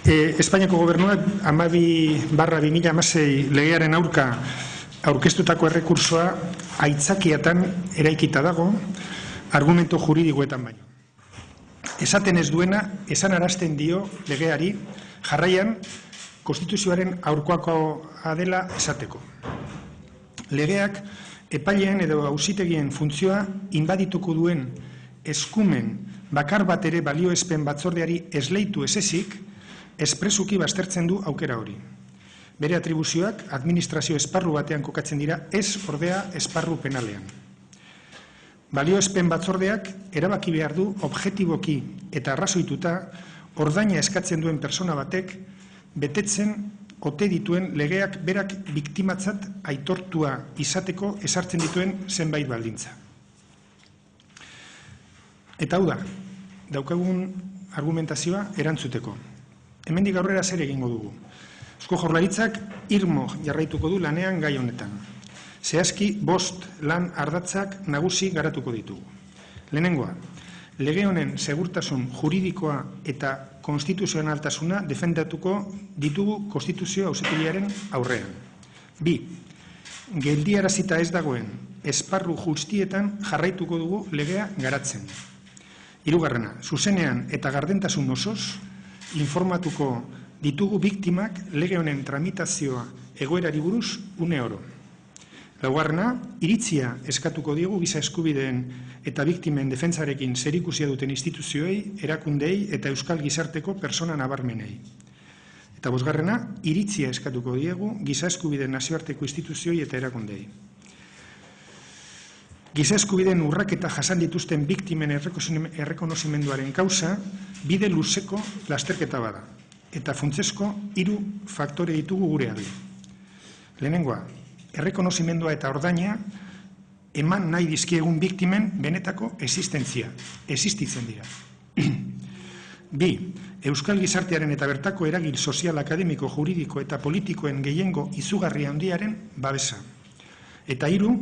Espainiako gobernuak 12/2016 legearen aurka aurkeztutako errekursoa aitzakiatan eraikita dago, argumento juridikoetan baino. Esaten ez duena, esan arazten dio legeari, jarraian, konstituzioaren aurkoakoa dela esateko. Legeak epaileen edo auzitegien funtzioa inbadituko duen eskumen bakar bat ere balioespen batzordeari esleitu ezezik, espresuki baztertzen du aukera hori. Bere atribuzioak administrazio esparru batean kokatzen dira, ez ordea esparru penalean. Balioespen batzordeak erabaki behar du objektiboki eta arrazoituta ordaina eskatzen duen persona batek betetzen ote dituen legeak berak biktimatzat aitortua izateko esartzen dituen zenbait baldintza. Eta hau da, daukagun argumentazioa erantzuteko. Hemendik aurrera zer egingo dugu. Eusko Jaurlaritzak irmo jarraituko du lanean gai honetan. Zehazki 5 lan ardatzak nagusi garatuko ditugu. Lehenengoa, lege honen segurtasun juridikoa eta konstituzionaltasuna defendatuko ditugu Konstituzio Auzitegiaren aurrean. 2. Geldiarazita ez dagoen esparru guztietan jarraituko dugu legea garatzen. 3. Zuzenean eta gardentasun osoz informatuko ditugu biktimak lege honen tramitazioa egoerari buruz une oro. 4. Iritzia eskatuko diegu giza eskubideen eta biktimen defentsarekin zerikusia duten instituzioei, erakundei eta euskal gizarteko persona nabarmenei. Eta 5. Iritzia eskatuko diegu giza eskubideen nazioarteko instituzioi eta erakundei. Giza eskubideen urraketa jasan dituzten biktimen errekonozimenduaren kausa bide luzeko lasterketa bada. Eta funtsezko 3 faktore ditugu gure alde. Lehenengoa, errekonozimendua eta ordaina eman nahi dizkiegun biktimen benetako existentzia, existitzen dira. 2. Euskal gizartearen eta bertako eragil sozial, akademiko, juridiko eta politikoen gehiengo izugarri handiaren babesa. Eta 3.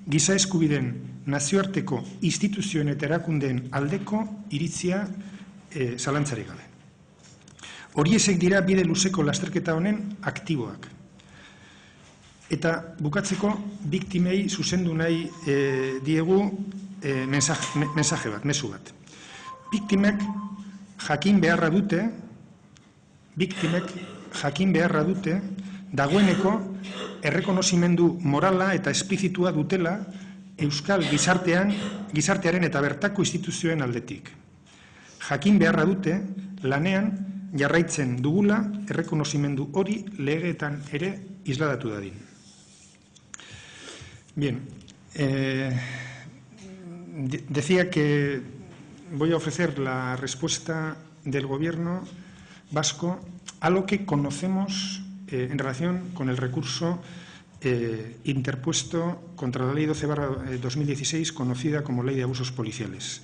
Giza eskubideen nazioarteko instituzioen eta erakundeen aldeko iritzia zalantzarik gabe. Horiezek dira bide luzeko lasterketa honen aktiboak. Eta bukatzeko biktimei zuzendu nahi diegu mensaje bat, mezu bat. Biktimek jakin beharra dute dagoeneko errekonozimendu morala eta esplizitua dutela euskal gizartearen eta bertako instituzioen aldetik. Jakin beharra dute lanean jarraitzen dugula errekonozimendu hori legeetan ere isladatu dadin. Bien, decía que voy a ofrecer la respuesta del Gobierno vasco a lo que conocemos en relación con el recurso interpuesto contra la Ley 12/2016, conocida como Ley de Abusos Policiales.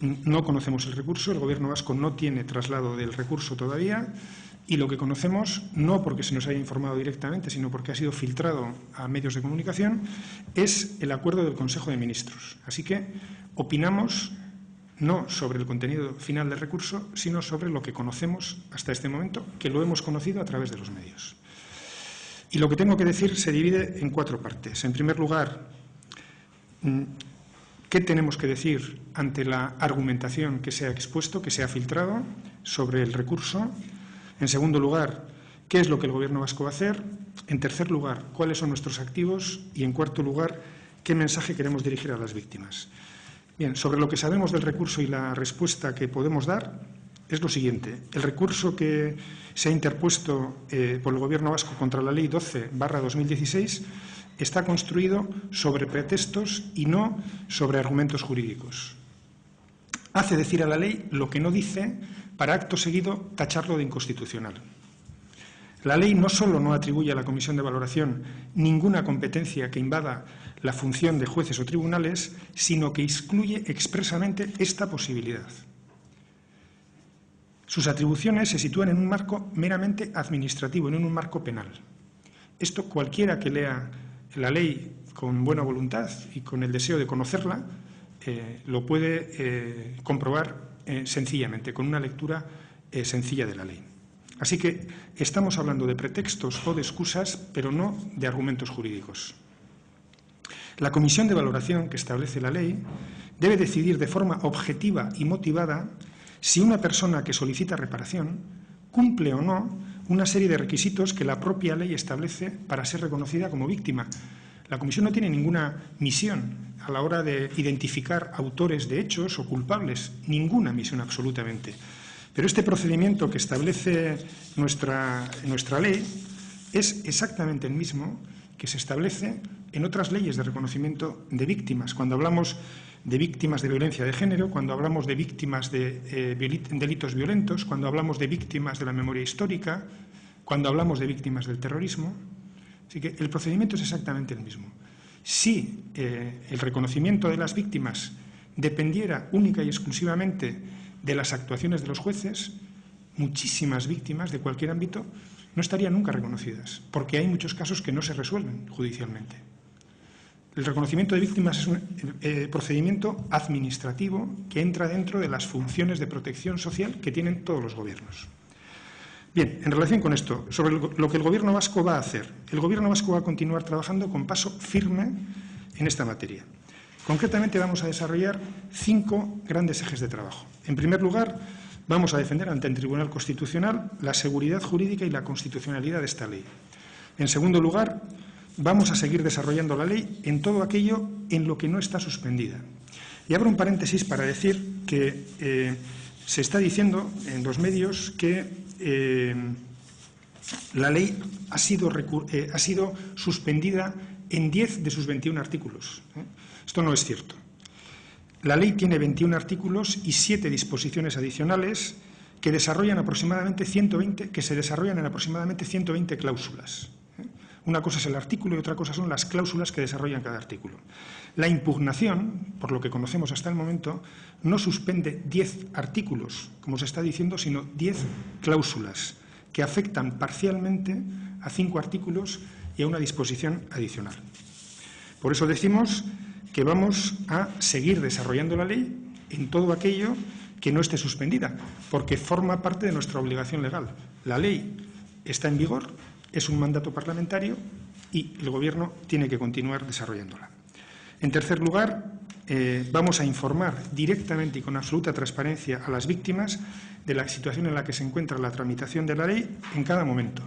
No conocemos el recurso, el Gobierno vasco no tiene traslado del recurso todavía, y lo que conocemos, no porque se nos haya informado directamente, sino porque ha sido filtrado a medios de comunicación, es el acuerdo del Consejo de Ministros. Así que opinamos no sobre el contenido final del recurso, sino sobre lo que conocemos hasta este momento, que lo hemos conocido a través de los medios. Y lo que tengo que decir se divide en 4 partes. En primer lugar, ¿qué tenemos que decir ante la argumentación que se ha expuesto, que se ha filtrado sobre el recurso? En segundo lugar, ¿qué es lo que el Gobierno vasco va a hacer? En tercer lugar, ¿cuáles son nuestros activos? Y en cuarto lugar, ¿qué mensaje queremos dirigir a las víctimas? Bien, sobre lo que sabemos del recurso y la respuesta que podemos dar es lo siguiente. El recurso que se ha interpuesto por el Gobierno vasco contra la Ley 12/2016 está construido sobre pretextos y no sobre argumentos jurídicos. Hace decir a la ley lo que no dice para acto seguido tacharlo de inconstitucional. La ley no solo no atribuye a la Comisión de Valoración ninguna competencia que invada la función de jueces o tribunales, sino que excluye expresamente esta posibilidad. Sus atribuciones se sitúan en un marco meramente administrativo, en un marco penal. Esto cualquiera que lea la ley con buena voluntad y con el deseo de conocerla lo puede comprobar sencillamente, con una lectura sencilla de la ley. Así que estamos hablando de pretextos o de excusas, pero no de argumentos jurídicos. La comisión de valoración que establece la ley debe decidir de forma objetiva y motivada si una persona que solicita reparación cumple o no una serie de requisitos que la propia ley establece para ser reconocida como víctima. La comisión no tiene ninguna misión a la hora de identificar autores de hechos o culpables, ninguna misión absolutamente. Pero este procedimiento que establece nuestra ley es exactamente el mismo que se establece en otras leyes de reconocimiento de víctimas. Cuando hablamos de víctimas de violencia de género, cuando hablamos de víctimas de delitos violentos, cuando hablamos de víctimas de la memoria histórica, cuando hablamos de víctimas del terrorismo. Así que el procedimiento es exactamente el mismo. Si el reconocimiento de las víctimas dependiera única y exclusivamente de las actuaciones de los jueces, muchísimas víctimas de cualquier ámbito no estarían nunca reconocidas, porque hay muchos casos que no se resuelven judicialmente. El reconocimiento de víctimas es un procedimiento administrativo que entra dentro de las funciones de protección social que tienen todos los gobiernos. Bien, en relación con esto, sobre lo que el Gobierno vasco va a hacer. El Gobierno vasco va a continuar trabajando con paso firme en esta materia. Concretamente vamos a desarrollar 5 grandes ejes de trabajo. En primer lugar, vamos a defender ante el Tribunal Constitucional la seguridad jurídica y la constitucionalidad de esta ley. En segundo lugar, vamos a seguir desarrollando la ley en todo aquello en lo que no está suspendida. Y abro un paréntesis para decir que se está diciendo en los medios que la ley ha sido suspendida en 10 de sus 21 artículos. Esto no es cierto. La ley tiene 21 artículos y 7 disposiciones adicionales que se desarrollan en aproximadamente 120 cláusulas. Una cosa es el artículo y otra cosa son las cláusulas que desarrollan cada artículo. La impugnación, por lo que conocemos hasta el momento, no suspende 10 artículos, como se está diciendo, sino 10 cláusulas que afectan parcialmente a 5 artículos y a una disposición adicional. Por eso decimos que vamos a seguir desarrollando la ley en todo aquello que no esté suspendida, porque forma parte de nuestra obligación legal. La ley está en vigor, es un mandato parlamentario y el Gobierno tiene que continuar desarrollándola. En tercer lugar, vamos a informar directamente y con absoluta transparencia a las víctimas de la situación en la que se encuentra la tramitación de la ley en cada momento.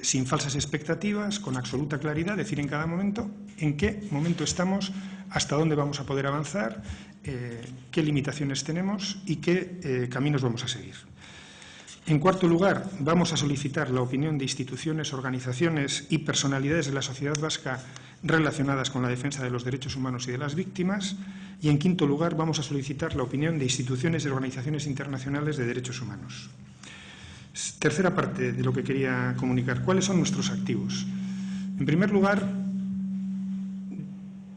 Sin falsas expectativas, con absoluta claridad, decir en cada momento en qué momento estamos, hasta dónde vamos a poder avanzar, qué limitaciones tenemos y qué caminos vamos a seguir. En cuarto lugar, vamos a solicitar la opinión de instituciones, organizaciones y personalidades de la sociedad vasca relacionadas con la defensa de los derechos humanos y de las víctimas. Y, en quinto lugar, vamos a solicitar la opinión de instituciones y organizaciones internacionales de derechos humanos. Tercera parte de lo que quería comunicar. ¿Cuáles son nuestros activos? En primer lugar,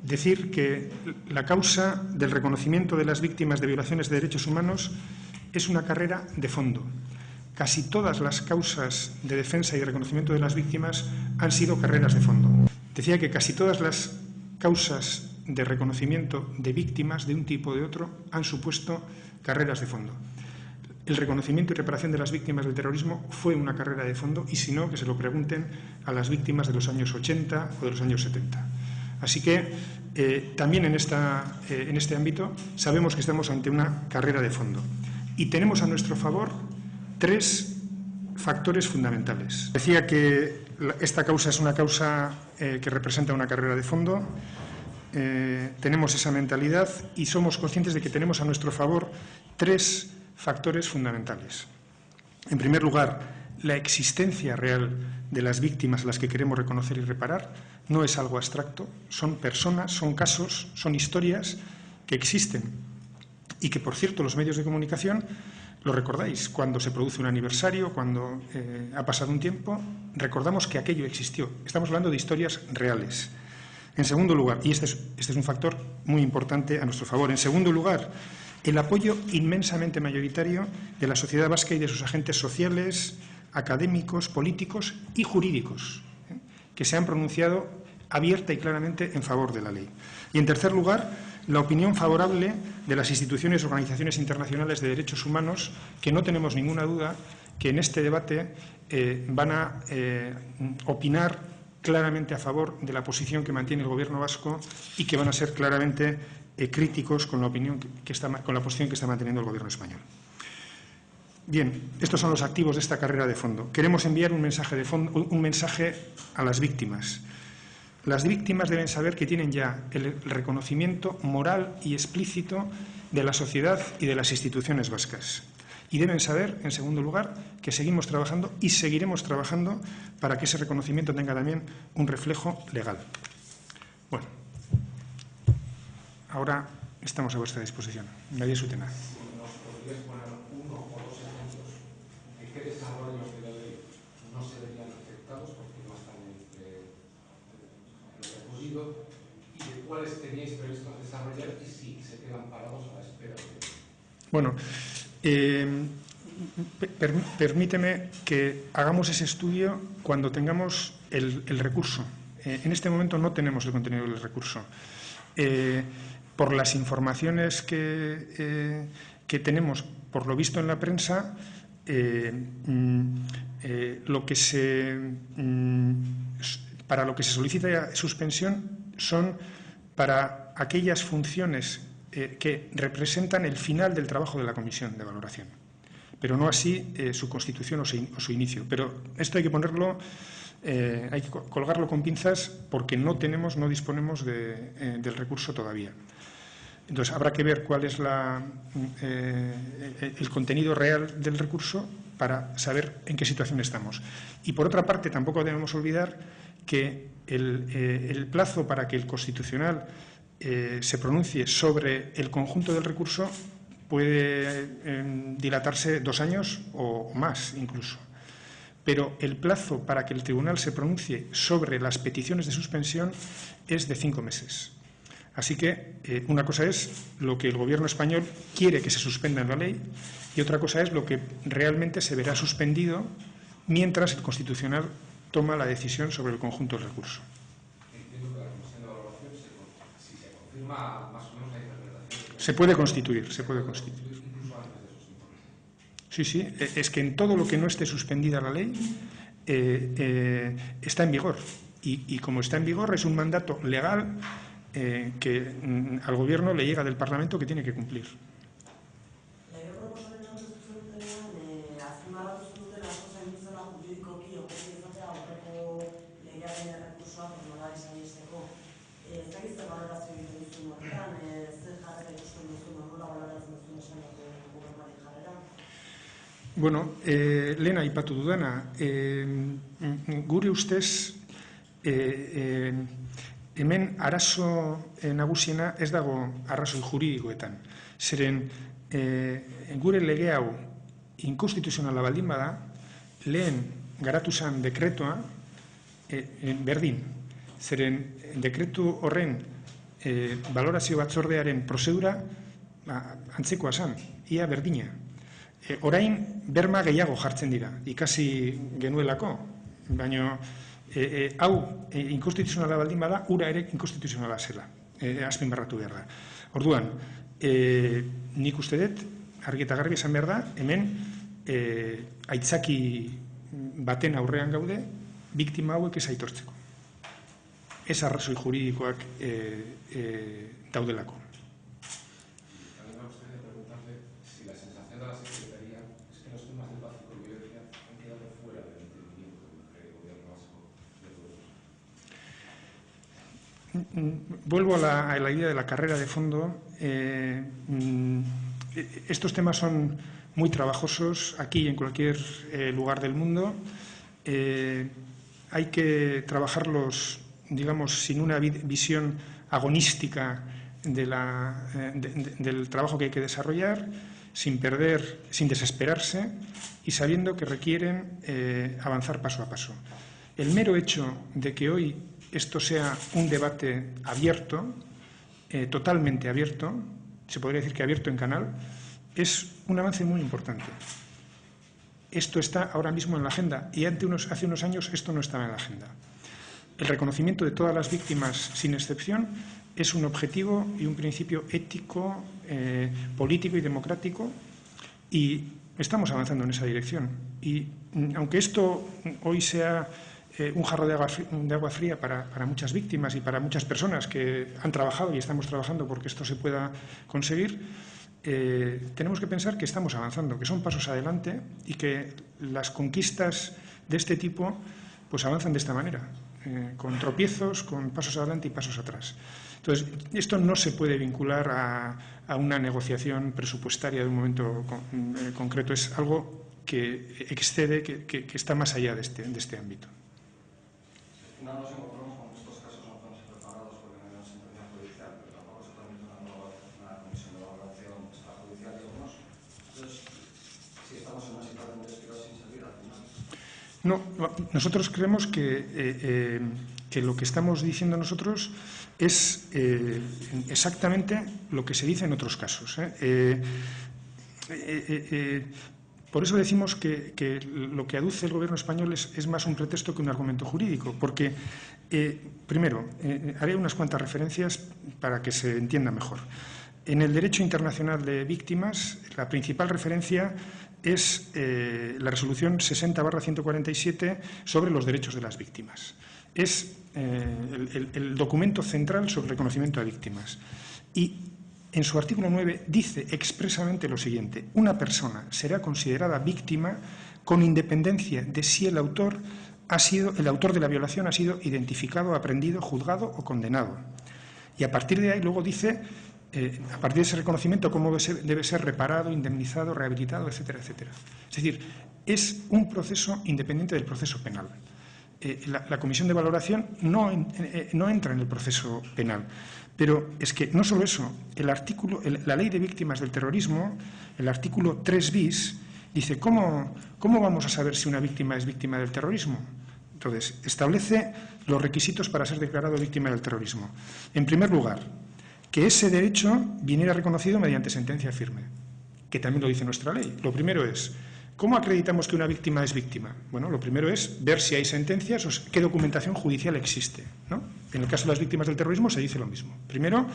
decir que la causa del reconocimiento de las víctimas de violaciones de derechos humanos es una carrera de fondo. Casi todas las causas de defensa y de reconocimiento de las víctimas han sido carreras de fondo. Decía que casi todas las causas de reconocimiento de víctimas de un tipo o de otro han supuesto carreras de fondo. El reconocimiento y reparación de las víctimas del terrorismo fue una carrera de fondo y, si no, que se lo pregunten a las víctimas de los años 80 o de los años 70. Así que también en este ámbito sabemos que estamos ante una carrera de fondo y tenemos a nuestro favor 3 factores fundamentales. Decía que esta causa es una causa que representa una carrera de fondo. Tenemos esa mentalidad y somos conscientes de que tenemos a nuestro favor 3 factores fundamentales. En primer lugar, la existencia real de las víctimas a las que queremos reconocer y reparar no es algo abstracto, son personas, son casos, son historias que existen y que, por cierto, los medios de comunicación lo recordáis. Cuando se produce un aniversario, cuando ha pasado un tiempo, recordamos que aquello existió. Estamos hablando de historias reales. En segundo lugar, y este es un factor muy importante a nuestro favor, en segundo lugar, el apoyo inmensamente mayoritario de la sociedad vasca y de sus agentes sociales, académicos, políticos y jurídicos, que se han pronunciado abierta y claramente en favor de la ley. Y, en tercer lugar, la opinión favorable de las instituciones y organizaciones internacionales de derechos humanos, que no tenemos ninguna duda que en este debate van a opinar claramente a favor de la posición que mantiene el Gobierno vasco y que van a ser claramente críticos con la posición que está manteniendo el Gobierno español. Bien, estos son los activos de esta carrera de fondo. Queremos enviar un mensaje a las víctimas. Las víctimas deben saber que tienen ya el reconocimiento moral y explícito de la sociedad y de las instituciones vascas. Y deben saber, en segundo lugar, que seguimos trabajando y seguiremos trabajando para que ese reconocimiento tenga también un reflejo legal. Bueno, ahora estamos a vuestra disposición. Nadie Sutena. ¿Nos podrías poner uno o dos ejemplos de qué desarrollos de la ley no se verían afectados porque no están en lo recogido y de cuáles teníais previsto desarrollar y si se quedan parados a la espera de ello? Bueno, permíteme que hagamos ese estudio cuando tengamos el recurso. En este momento no tenemos el contenido del recurso. Por las informaciones que tenemos, por lo visto en la prensa, para lo que se solicita suspensión son para aquellas funciones que representan el final del trabajo de la comisión de valoración, pero no así su constitución o su inicio. Pero esto hay que ponerlo, hay que colgarlo con pinzas porque no disponemos del recurso todavía. Entonces, habrá que ver cuál es el contenido real del recurso para saber en qué situación estamos. Y, por otra parte, tampoco debemos olvidar que el plazo para que el Constitucional se pronuncie sobre el conjunto del recurso puede dilatarse 2 años o más incluso. Pero el plazo para que el Tribunal se pronuncie sobre las peticiones de suspensión es de 5 meses. Así que una cosa es lo que el Gobierno español quiere que se suspenda en la ley y otra cosa es lo que realmente se verá suspendido mientras el Constitucional toma la decisión sobre el conjunto del recurso. Entiendo que la comisión de valoración, si se confirma más o menos la interpretación... Se puede constituir. Incluso antes de esos informes. Sí, es que en todo lo que no esté suspendida la ley está en vigor. Y como está en vigor es un mandato legal que al Gobierno le llega del Parlamento que tiene que cumplir. Bueno, lehen aipatu dudana, gure ustez, hemen arazo nagusiena ez dago arrazoi juridikoetan. Zeren, gure lege hau inkonstituzionala baldin bada, lehen garatu zen dekretua berdin. Zeren, dekretu horren balorazio batzordearen prozedura antzekoa zen, ia berdina. Orain, berma gehiago jartzen dira, ikasi genuelako, baina hau inkonstituzionala baldin bada, ura ere inkonstituzionala zela, azpimarratu behar da. Orduan, nik uste dut, argi eta garbi esan behar da, hemen aitzaki baten aurrean gaude, biktima hauek ez aitortzeko. Ez arrazoi juridikoak daudelako. Vuelvo a la idea de la carrera de fondo. Estos temas son muy trabajosos aquí y en cualquier lugar del mundo. Hay que trabajarlos, digamos, sin una visión agonística del trabajo que hay que desarrollar, sin desesperarse y sabiendo que requieren avanzar paso a paso. El mero hecho de que hoy esto sea un debate abierto, totalmente abierto, se podría decir que abierto en canal, es un avance muy importante. Esto está ahora mismo en la agenda y hace unos años esto no estaba en la agenda. El reconocimiento de todas las víctimas, sin excepción, es un objetivo y un principio ético, político y democrático, y estamos avanzando en esa dirección. Y aunque esto hoy sea un jarro de agua fría para muchas víctimas y para muchas personas que han trabajado y estamos trabajando porque esto se pueda conseguir, tenemos que pensar que estamos avanzando, que son pasos adelante y que las conquistas de este tipo pues avanzan de esta manera, con tropiezos, con pasos adelante y pasos atrás. Entonces, esto no se puede vincular a una negociación presupuestaria de un momento concreto, es algo que excede, que está más allá de este ámbito. No nos encontramos con estos casos, no podemos ser preparados porque no hay una sentencia judicial, pero tampoco se permite una comisión de valoración extrajudicial y demás. Entonces, si estamos en una situación de espiral sin salida, al final. No, nosotros creemos que lo que estamos diciendo nosotros es exactamente lo que se dice en otros casos. Por eso decimos que lo que aduce el Gobierno español es más un pretexto que un argumento jurídico, porque, primero, haré unas cuantas referencias para que se entienda mejor. En el derecho internacional de víctimas, la principal referencia es la resolución 60/147 sobre los derechos de las víctimas. Es el documento central sobre el reconocimiento a víctimas. Y en su artículo 9 dice expresamente lo siguiente: una persona será considerada víctima con independencia de si el autor de la violación ha sido identificado, aprehendido, juzgado o condenado. Y a partir de ahí luego dice, a partir de ese reconocimiento, cómo debe ser reparado, indemnizado, rehabilitado, etcétera, etcétera. Es decir, es un proceso independiente del proceso penal. La comisión de valoración no entra en el proceso penal. Pero es que no solo eso, la ley de víctimas del terrorismo, el artículo 3 bis, dice ¿cómo vamos a saber si una víctima es víctima del terrorismo? Entonces, establece los requisitos para ser declarado víctima del terrorismo. En primer lugar, que ese derecho viniera reconocido mediante sentencia firme, que también lo dice nuestra ley. Lo primero es, ¿cómo acreditamos que una víctima es víctima? Bueno, lo primero es ver si hay sentencias o qué documentación judicial existe, ¿no? En el caso de las víctimas del terrorismo se dice lo mismo. Primero,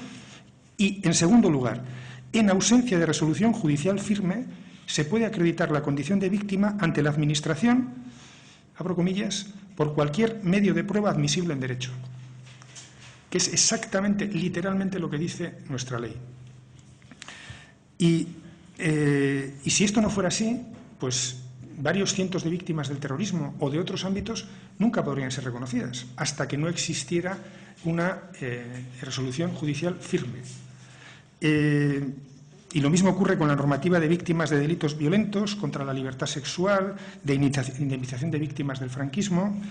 y en segundo lugar, en ausencia de resolución judicial firme, se puede acreditar la condición de víctima ante la Administración, abro comillas, por cualquier medio de prueba admisible en derecho, que es exactamente, literalmente lo que dice nuestra ley. Y si esto no fuera así, pues varios cientos de víctimas del terrorismo o de otros ámbitos nunca podrían ser reconocidas hasta que no existiera una resolución judicial firme. Y lo mismo ocurre con la normativa de víctimas de delitos violentos contra la libertad sexual, de indemnización de víctimas del franquismo.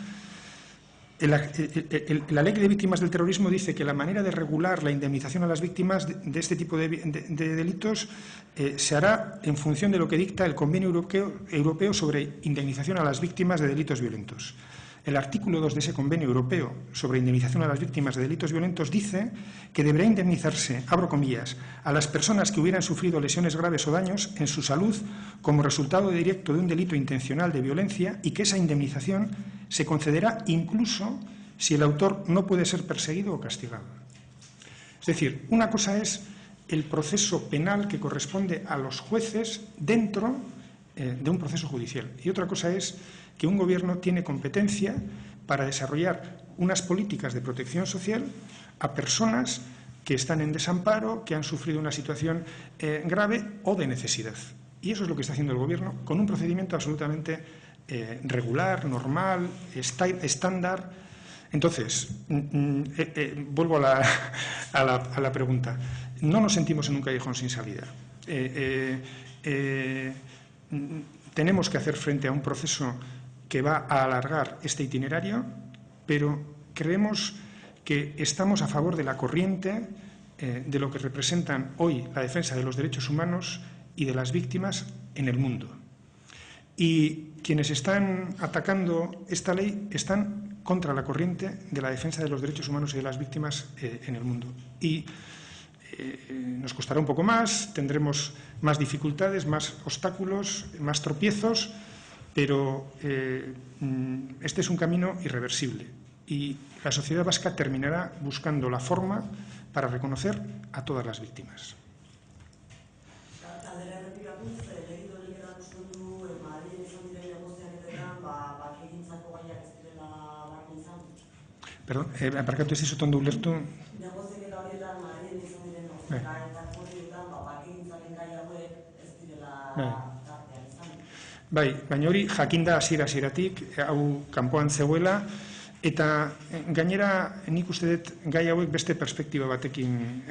La ley de víctimas del terrorismo dice que la manera de regular la indemnización a las víctimas de este tipo de delitos se hará en función de lo que dicta el Convenio Europeo sobre indemnización a las víctimas de delitos violentos. El artículo 2 de ese Convenio Europeo sobre indemnización a las víctimas de delitos violentos dice que deberá indemnizarse, abro comillas, a las personas que hubieran sufrido lesiones graves o daños en su salud como resultado directo de un delito intencional de violencia, y que esa indemnización se concederá incluso si el autor no puede ser perseguido o castigado. Es decir, una cosa es el proceso penal que corresponde a los jueces dentro de un proceso judicial, y otra cosa es que un gobierno tiene competencia para desarrollar unas políticas de protección social a personas que están en desamparo, que han sufrido una situación grave o de necesidad. Y eso es lo que está haciendo el gobierno con un procedimiento absolutamente regular, normal, estándar. Entonces, vuelvo a la pregunta. No nos sentimos en un callejón sin salida. Tenemos que hacer frente a un proceso que va a alargar este itinerario, pero creemos que estamos a favor de la corriente de lo que representan hoy la defensa de los derechos humanos y de las víctimas en el mundo. Y quienes están atacando esta ley están contra la corriente de la defensa de los derechos humanos y de las víctimas en el mundo. Y nos costará un poco más, tendremos más dificultades, más obstáculos, más tropiezos, pero este es un camino irreversible y la sociedad vasca terminará buscando la forma para reconocer a todas las víctimas. Perdón, barkatu ez dizut ondo ulertu. Bai, baina hori jakinda hasiera-hasieratik, hau kanpoan zegoela, eta gainera nik uste dut gai hauek beste perspektiba batekin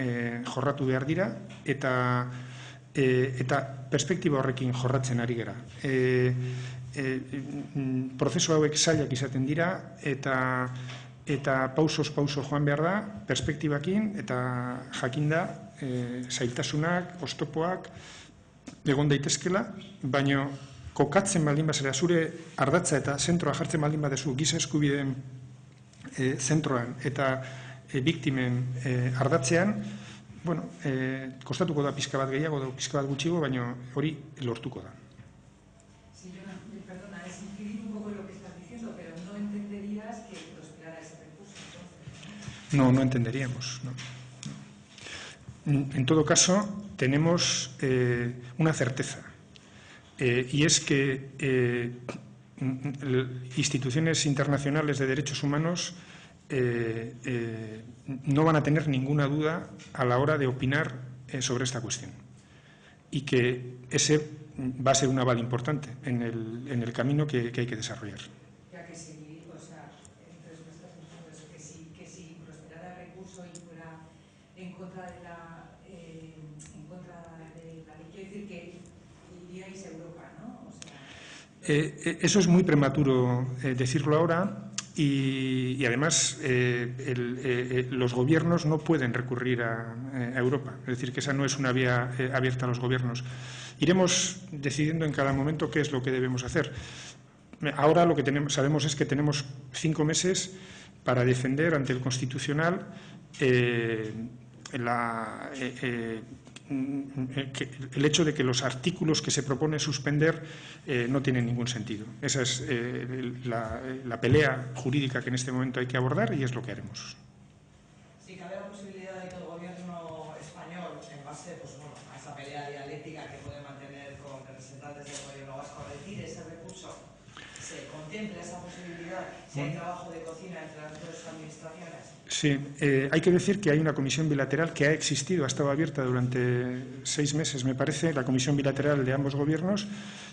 jorratu behar dira, eta perspektiba horrekin jorratzen ari gara. Prozesu hauek zailak izaten dira, eta pausoz-pauso joan behar da, perspektibakin, eta jakinda zailtasunak, oztopoak, egon daitezkela, baina kokatzen baldin bazera, zure ardatza eta zentroa jartzen baldin badezu giza eskubideen zentroan eta biktimen ardatzean, kostatuko da pizka bat gehiago, pizka bat gutxiago, baina hori lortuko da. Sí, perdona, es incidir un poco en lo que estás diciendo, pero no entenderías que prosperara ese recurso, entonces. No, no entenderíamos, no. En todo caso, tenemos una certeza, y es que instituciones internacionales de derechos humanos no van a tener ninguna duda a la hora de opinar sobre esta cuestión, y que ese va a ser un aval importante en el camino que hay que desarrollar. Ya que si, o sea, entonces me estás diciendo eso, que si prosperara el recurso y fuera en contra de la ley, quiere decir que iríais a Europa, ¿no? O sea... Eso es muy prematuro decirlo ahora, y además los gobiernos no pueden recurrir a Europa, es decir, que esa no es una vía abierta a los gobiernos. Iremos decidiendo en cada momento qué es lo que debemos hacer. Ahora lo que sabemos es que tenemos 5 meses para defender ante el Constitucional el hecho de que los artículos que se propone suspender no tienen ningún sentido. Esa es la pelea jurídica que en este momento hay que abordar, y es lo que haremos. Sí, cabe la posibilidad de que el gobierno español, en base a esa pelea dialéctica que puede mantener con representantes del gobierno vasco, retire ese recurso. ¿Se contempla esa posibilidad si hay trabajo de cocina entre las dos administraciones? Sí, hay que decir que hay una comisión bilateral que ha existido, ha estado abierta durante 6 meses, me parece, la comisión bilateral de ambos gobiernos,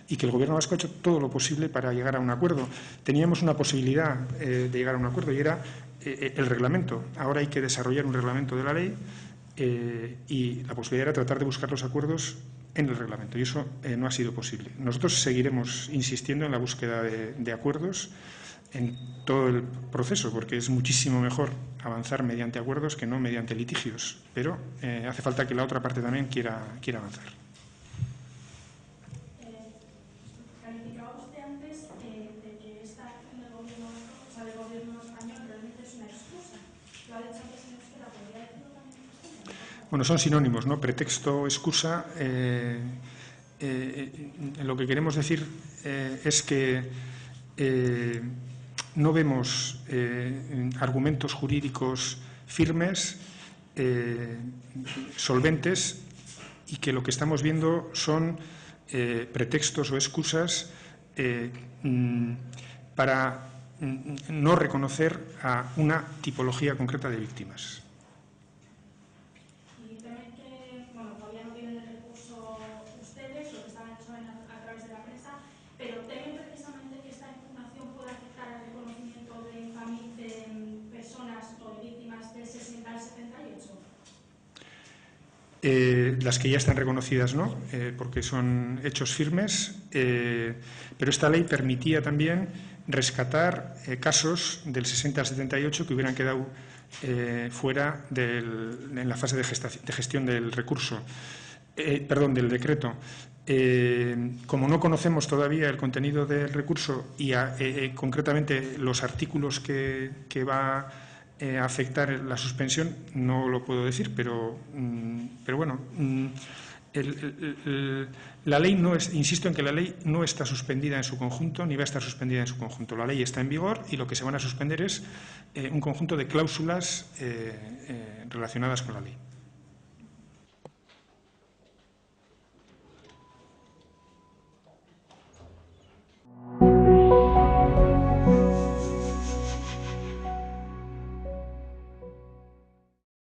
y que el gobierno vasco ha hecho todo lo posible para llegar a un acuerdo. Teníamos una posibilidad de llegar a un acuerdo, y era el reglamento. Ahora hay que desarrollar un reglamento de la ley, y la posibilidad era tratar de buscar los acuerdos en el reglamento, y eso no ha sido posible. Nosotros seguiremos insistiendo en la búsqueda de acuerdos en todo el proceso, porque es muchísimo mejor avanzar mediante acuerdos que no mediante litigios, pero hace falta que la otra parte también quiera avanzar. Calificaba usted antes de que esta acción del gobierno, o sea, del gobierno español realmente es una excusa. Lo ha dicho antes en euskera, ¿podría decirlo también en castellano? Bueno, son sinónimos, ¿no? Pretexto, excusa. Lo que queremos decir es que no vemos argumentos jurídicos firmes, solventes, y que lo que estamos viendo son pretextos o excusas para no reconocer a una tipología concreta de víctimas. Y también que, bueno, todavía no tienen el recurso ustedes, lo que están hecho a través de la prensa, pero temen precisamente que esta impugnación pueda afectar al reconocimiento de personas o de víctimas del 60 al 78. Las que ya están reconocidas no, porque son hechos firmes, pero esta ley permitía también rescatar casos del 60 al 78 que hubieran quedado fuera en la fase de gestión del recurso, del decreto. Como no conocemos todavía el contenido del recurso y concretamente los artículos que va a afectar la suspensión, no lo puedo decir, pero bueno, la ley no es, insisto en que la ley no está suspendida en su conjunto ni va a estar suspendida en su conjunto. La ley está en vigor, y lo que se van a suspender es un conjunto de cláusulas relacionadas con la ley.